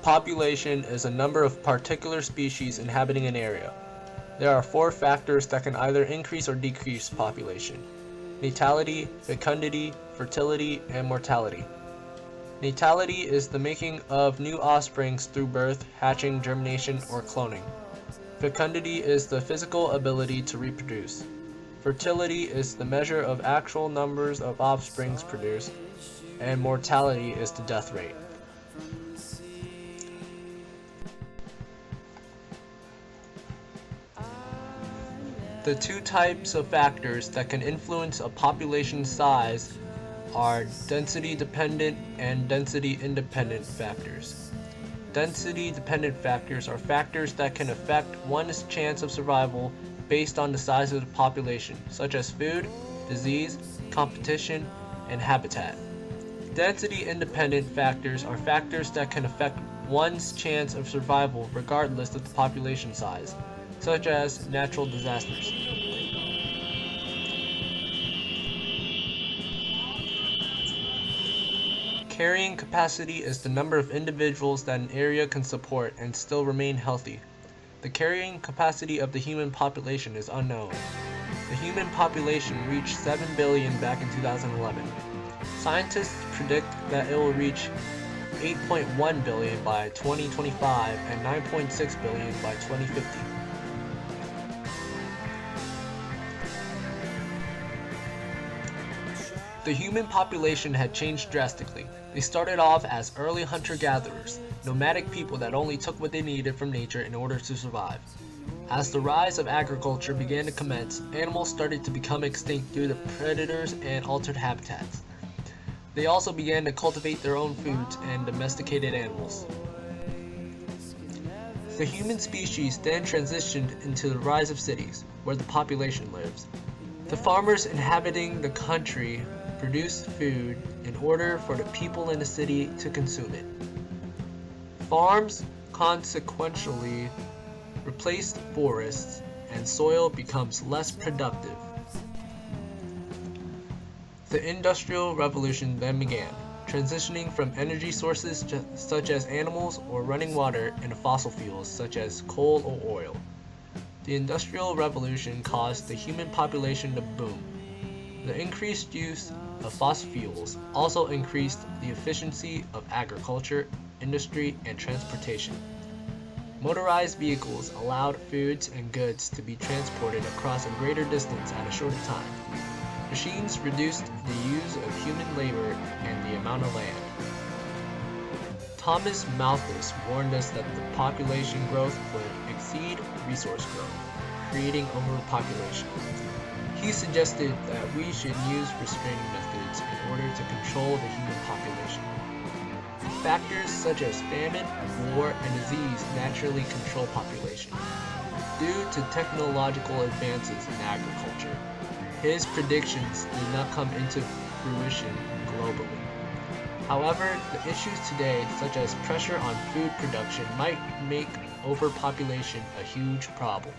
Population is a number of particular species inhabiting an area. There are 4 factors that can either increase or decrease population: natality, fecundity, fertility, and mortality. Natality is the making of new offsprings through birth, hatching, germination, or cloning. Fecundity is the physical ability to reproduce. Fertility is the measure of actual numbers of offsprings produced, and mortality is the death rate. The 2 types of factors that can influence a population size are density-dependent and density-independent factors. Density-dependent factors are factors that can affect one's chance of survival based on the size of the population, such as food, disease, competition, and habitat. Density-independent factors are factors that can affect one's chance of survival regardless of the population size, such as natural disasters. Carrying capacity is the number of individuals that an area can support and still remain healthy. The carrying capacity of the human population is unknown. The human population reached 7 billion back in 2011. Scientists predict that it will reach 8.1 billion by 2025 and 9.6 billion by 2050. The human population had changed drastically. They started off as early hunter-gatherers, nomadic people that only took what they needed from nature in order to survive. As the rise of agriculture began to commence, animals started to become extinct due to predators and altered habitats. They also began to cultivate their own foods and domesticated animals. The human species then transitioned into the rise of cities, where the population lives. The farmers inhabiting the country produced food in order for the people in the city to consume it. Farms consequentially replaced forests, and soil becomes less productive. The Industrial Revolution then began, transitioning from energy sources such as animals or running water into fossil fuels such as coal or oil. The Industrial Revolution caused the human population to boom. The increased use of fossil fuels also increased the efficiency of agriculture, industry, and transportation. Motorized vehicles allowed foods and goods to be transported across a greater distance at a shorter time. Machines reduced the use of human labor and the amount of land. Thomas Malthus warned us that the population growth would exceed resource growth, creating overpopulation. He suggested that we should use restraining methods in order to control the human population. Factors such as famine, war, and disease naturally control population due to technological advances in agriculture. His predictions did not come into fruition globally. However, the issues today, such as pressure on food production, might make overpopulation a huge problem.